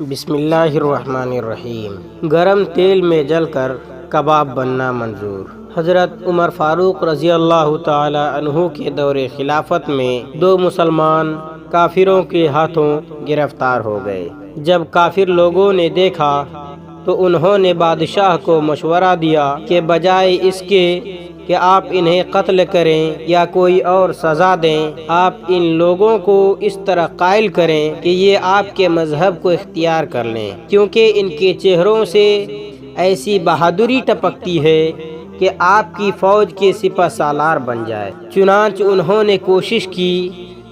بسم اللہ الرحمن الرحیم۔ گرم تیل میں جل کر کباب بننا منظور۔ حضرت عمر فاروق رضی اللہ تعالی عنہ کے دور خلافت میں دو مسلمان کافروں کے ہاتھوں گرفتار ہو گئے۔ جب کافر لوگوں نے دیکھا تو انہوں نے بادشاہ کو مشورہ دیا کہ بجائے اس کے کہ آپ انہیں قتل کریں یا کوئی اور سزا دیں، آپ ان لوگوں کو اس طرح قائل کریں کہ یہ آپ کے مذہب کو اختیار کر لیں، کیونکہ ان کے چہروں سے ایسی بہادری ٹپکتی ہے کہ آپ کی فوج کے سپہ سالار بن جائے۔ چنانچہ انہوں نے کوشش کی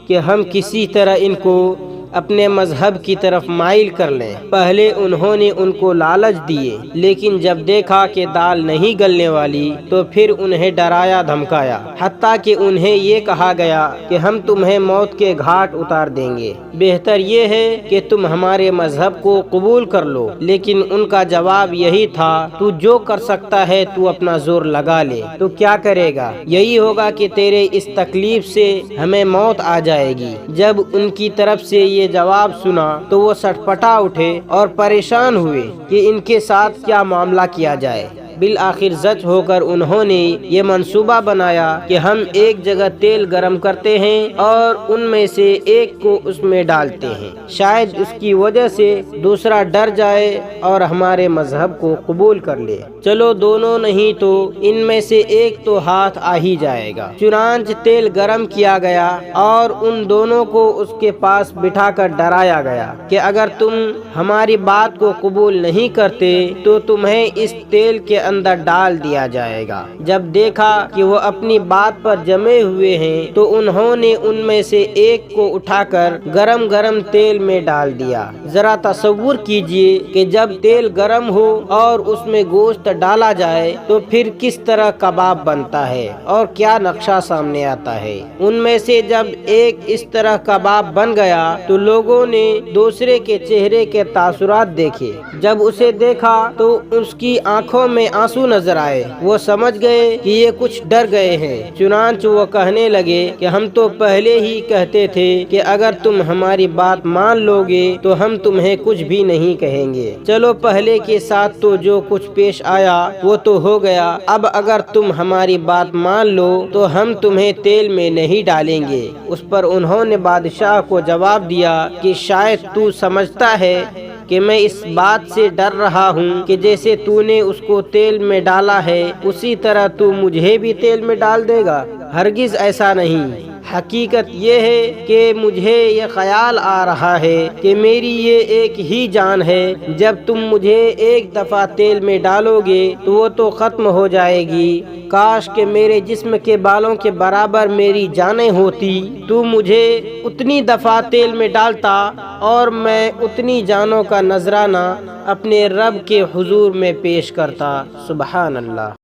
کہ ہم کسی طرح ان کو اپنے مذہب کی طرف مائل کر لیں۔ پہلے انہوں نے ان کو لالچ دیے، لیکن جب دیکھا کہ دال نہیں گلنے والی تو پھر انہیں ڈرایا دھمکایا، حتیٰ کہ انہیں یہ کہا گیا کہ ہم تمہیں موت کے گھاٹ اتار دیں گے، بہتر یہ ہے کہ تم ہمارے مذہب کو قبول کر لو۔ لیکن ان کا جواب یہی تھا، تو جو کر سکتا ہے تو اپنا زور لگا لے، تو کیا کرے گا؟ یہی ہوگا کہ تیرے اس تکلیف سے ہمیں موت آ جائے گی۔ جب ان کی طرف سے یہ جواب سنا تو وہ سٹپٹا اٹھے اور پریشان ہوئے کہ ان کے ساتھ کیا معاملہ کیا جائے۔ بالآخر زچ ہو کر انہوں نے یہ منصوبہ بنایا کہ ہم ایک جگہ تیل گرم کرتے ہیں اور ان میں سے ایک کو اس میں ڈالتے ہیں، شاید اس کی وجہ سے دوسرا ڈر جائے اور ہمارے مذہب کو قبول کر لے۔ چلو دونوں نہیں تو ان میں سے ایک تو ہاتھ آ ہی جائے گا۔ چنانچہ تیل گرم کیا گیا اور ان دونوں کو اس کے پاس بٹھا کر ڈرایا گیا کہ اگر تم ہماری بات کو قبول نہیں کرتے تو تمہیں اس تیل کے اندر ڈال دیا جائے گا۔ جب دیکھا کہ وہ اپنی بات پر جمے ہوئے ہیں تو انہوں نے ان میں سے ایک کو اٹھا کر گرم گرم تیل میں ڈال دیا۔ ذرا تصور کیجئے کہ جب تیل گرم ہو اور اس میں گوشت ڈالا جائے تو پھر کس طرح کباب بنتا ہے اور کیا نقشہ سامنے آتا ہے۔ ان میں سے جب ایک اس طرح کباب بن گیا تو لوگوں نے دوسرے کے چہرے کے تاثرات دیکھے۔ جب اسے دیکھا تو اس کی آنکھوں میں آنسو نظر آئے۔ وہ سمجھ گئے کہ یہ کچھ ڈر گئے ہیں۔ چنانچہ وہ کہنے لگے کہ ہم تو پہلے ہی کہتے تھے کہ اگر تم ہماری بات مان لو گے تو ہم تمہیں کچھ بھی نہیں کہیں گے۔ چلو پہلے کے ساتھ تو جو کچھ پیش آیا وہ تو ہو گیا، اب اگر تم ہماری بات مان لو تو ہم تمہیں تیل میں نہیں ڈالیں گے۔ اس پر انہوں نے بادشاہ کو جواب دیا کہ شاید تو سمجھتا ہے کہ میں اس بات سے ڈر رہا ہوں کہ جیسے تو نے اس کو تیل میں ڈالا ہے اسی طرح تو مجھے بھی تیل میں ڈال دے گا۔ ہرگز ایسا نہیں۔ حقیقت یہ ہے کہ مجھے یہ خیال آ رہا ہے کہ میری یہ ایک ہی جان ہے، جب تم مجھے ایک دفعہ تیل میں ڈالو گے تو وہ تو ختم ہو جائے گی۔ کاش کہ میرے جسم کے بالوں کے برابر میری جانیں ہوتی، تو مجھے اتنی دفعہ تیل میں ڈالتا اور میں اتنی جانوں کا نذرانہ اپنے رب کے حضور میں پیش کرتا۔ سبحان اللہ۔